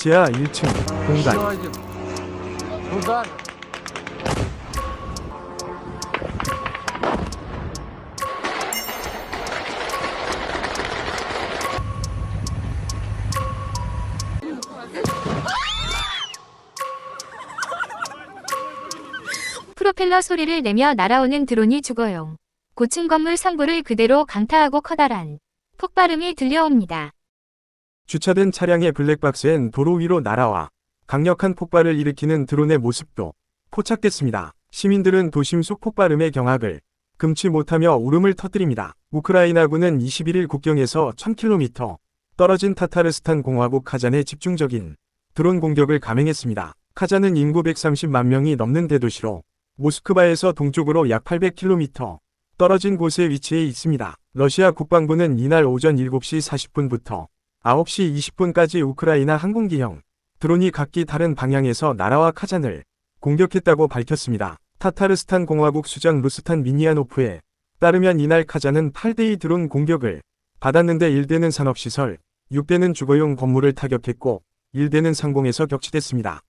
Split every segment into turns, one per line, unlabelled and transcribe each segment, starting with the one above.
지하 1층 공간.
프로펠러 소리를 내며 날아오는 드론이 주거용 고층 건물 상부를 그대로 강타하고 커다란 폭발음이 들려옵니다.
주차된 차량의 블랙박스엔 도로 위로 날아와 강력한 폭발을 일으키는 드론의 모습도 포착됐습니다. 시민들은 도심 속 폭발음의 경악을 금치 못하며 울음을 터뜨립니다. 우크라이나군은 21일 국경에서 1000km 떨어진 타타르스탄 공화국 카잔에 집중적인 드론 공격을 감행했습니다. 카잔은 인구 130만 명이 넘는 대도시로 모스크바에서 동쪽으로 약 800km 떨어진 곳에 위치해 있습니다. 러시아 국방부는 이날 오전 7시 40분부터 9시 20분까지 우크라이나 항공기형 드론이 각기 다른 방향에서 나라와 카잔을 공격했다고 밝혔습니다. 타타르스탄 공화국 수장 루스탄 미니아노프에 따르면 이날 카잔은 8대의 드론 공격을 받았는데 1대는 산업시설, 6대는 주거용 건물을 타격했고 1대는 상공에서 격추됐습니다.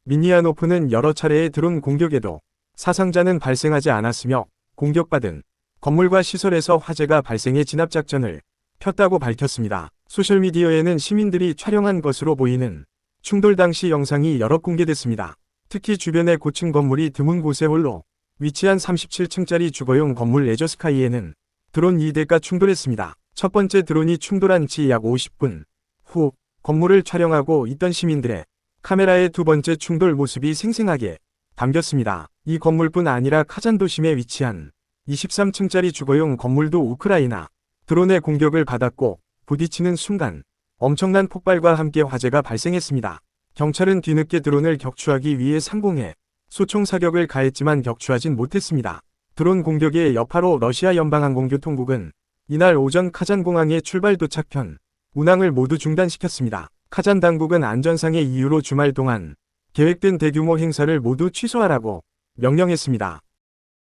미니아노프는 여러 차례의 드론 공격에도 사상자는 발생하지 않았으며 공격받은 건물과 시설에서 화재가 발생해 진압작전을 폈다고 밝혔습니다. 소셜미디어에는 시민들이 촬영한 것으로 보이는 충돌 당시 영상이 여러 공개됐습니다. 특히 주변의 고층 건물이 드문 곳에 홀로 위치한 37층짜리 주거용 건물 에저스카이에는 드론 2대가 충돌했습니다. 첫 번째 드론이 충돌한 지 약 50분 후 건물을 촬영하고 있던 시민들의 카메라에 두 번째 충돌 모습이 생생하게 담겼습니다. 이 건물뿐 아니라 카잔 도심에 위치한 23층짜리 주거용 건물도 우크라이나 드론의 공격을 받았고 부딪히는 순간 엄청난 폭발과 함께 화재가 발생했습니다. 경찰은 뒤늦게 드론을 격추하기 위해 상공에 소총 사격을 가했지만 격추하진 못했습니다. 드론 공격의 여파로 러시아 연방항공교통국은 이날 오전 카잔 공항의 출발 도착편 운항을 모두 중단시켰습니다. 카잔 당국은 안전상의 이유로 주말 동안 계획된 대규모 행사를 모두 취소하라고 명령했습니다.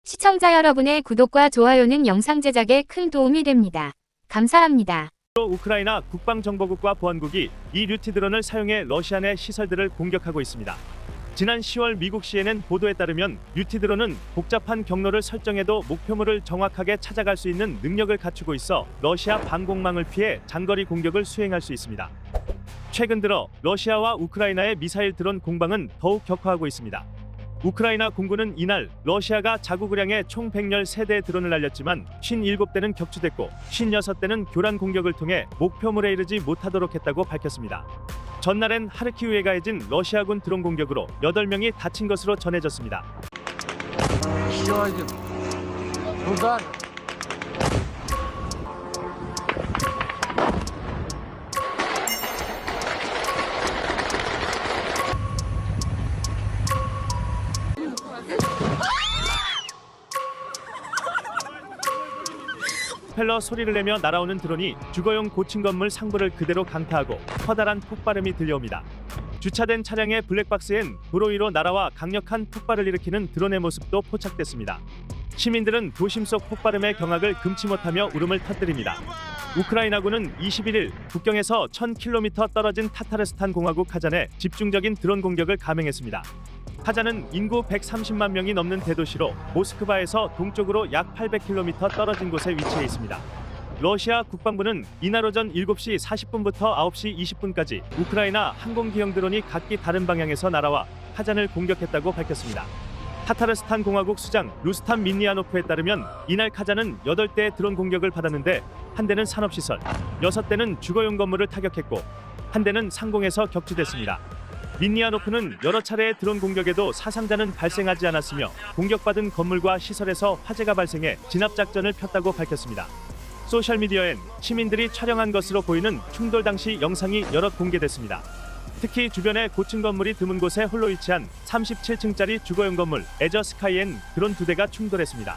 시청자 여러분의 구독과 좋아요는 영상 제작에 큰 도움이 됩니다. 감사합니다.
우크라이나 국방정보국과 보안국이 이 류티 드론을 사용해 러시아 내 시설들을 공격하고 있습니다. 지난 10월 미국 CNN 보도에 따르면 류티 드론은 복잡한 경로를 설정해도 목표물을 정확하게 찾아갈 수 있는 능력을 갖추고 있어 러시아 방공망을 피해 장거리 공격을 수행할 수 있습니다. 최근 들어 러시아와 우크라이나의 미사일 드론 공방은 더욱 격화하고 있습니다. 우크라이나 공군은 이날 러시아가 자국을 향해 총 113대의 드론을 날렸지만 57대는 격추됐고 56대는 교란 공격을 통해 목표물에 이르지 못하도록 했다고 밝혔습니다. 전날엔 하르키우에 가해진 러시아군 드론 공격으로 8명이 다친 것으로 전해졌습니다. 프로펠러 소리를 내며 날아오는 드론이 주거용 고층 건물 상부를 그대로 강타하고 커다란 폭발음이 들려옵니다. 주차된 차량의 블랙박스엔 도로 위로 날아와 강력한 폭발을 일으키는 드론의 모습도 포착됐습니다. 시민들은 도심 속 폭발음의 경악을 금치 못하며 울음을 터뜨립니다. 우크라이나군은 21일 국경에서 1000km 떨어진 타타르스탄 공화국 카잔에 집중적인 드론 공격을 감행했습니다. 카잔은 인구 130만 명이 넘는 대도시로 모스크바에서 동쪽으로 약 800km 떨어진 곳에 위치해 있습니다. 러시아 국방부는 이날 오전 7시 40분부터 9시 20분까지 우크라이나 항공기형 드론이 각기 다른 방향에서 날아와 카잔을 공격했다고 밝혔습니다. 타타르스탄 공화국 수장 루스탄 민니아노프에 따르면 이날 카잔은 8대의 드론 공격을 받았는데 한 대는 산업시설, 6대는 주거용 건물을 타격했고 한 대는 상공에서 격추됐습니다. 민니아노프는 여러 차례의 드론 공격에도 사상자는 발생하지 않았으며 공격받은 건물과 시설에서 화재가 발생해 진압작전을 폈다고 밝혔습니다. 소셜미디어엔 시민들이 촬영한 것으로 보이는 충돌 당시 영상이 여럿 공개됐습니다. 특히 주변에 고층 건물이 드문 곳에 홀로 위치한 37층짜리 주거용 건물 에저스카이엔 드론 2대가 충돌했습니다.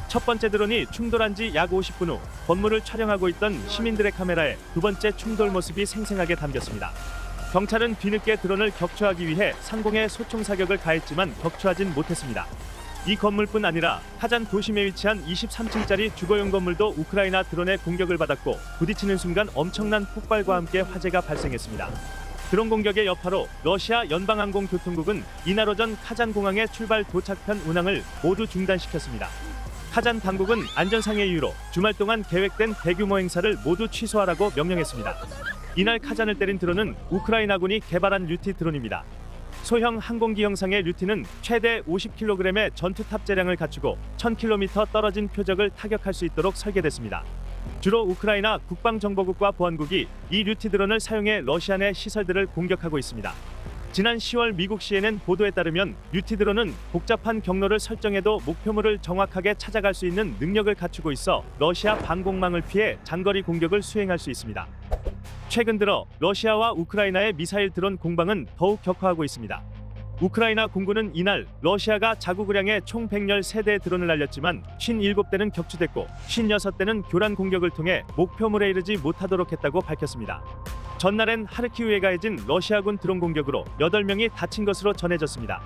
첫 번째 드론이 충돌한 지 약 50분 후 건물을 촬영하고 있던 시민들의 카메라에 두 번째 충돌 모습이 생생하게 담겼습니다. 경찰은 뒤늦게 드론을 격추하기 위해 상공에 소총 사격을 가했지만 격추하진 못했습니다. 이 건물뿐 아니라 카잔 도심에 위치한 23층짜리 주거용 건물도 우크라이나 드론의 공격을 받았고 부딪히는 순간 엄청난 폭발과 함께 화재가 발생했습니다. 드론 공격의 여파로 러시아 연방항공교통국은 이날 오전 카잔 공항의 출발 도착편 운항을 모두 중단시켰습니다. 카잔 당국은 안전상의 이유로 주말 동안 계획된 대규모 행사를 모두 취소하라고 명령했습니다. 이날 카잔을 때린 드론은 우크라이나군이 개발한 류티 드론입니다. 소형 항공기 형상의 류티는 최대 50kg의 전투 탑재량을 갖추고 1000km 떨어진 표적을 타격할 수 있도록 설계됐습니다. 주로 우크라이나 국방정보국과 보안국이 이 류티 드론을 사용해 러시아 내 시설들을 공격하고 있습니다. 지난 10월 미국 CNN 보도에 따르면 류티 드론은 복잡한 경로를 설정해도 목표물을 정확하게 찾아갈 수 있는 능력을 갖추고 있어 러시아 방공망을 피해 장거리 공격을 수행할 수 있습니다. 최근 들어 러시아와 우크라이나의 미사일 드론 공방은 더욱 격화하고 있습니다. 우크라이나 공군은 이날 러시아가 자국을 향해 총 113대의 드론을 날렸지만 57대는 격추됐고 56대는 교란 공격을 통해 목표물에 이르지 못하도록 했다고 밝혔습니다. 전날엔 하르키우에 가해진 러시아군 드론 공격으로 8명이 다친 것으로 전해졌습니다.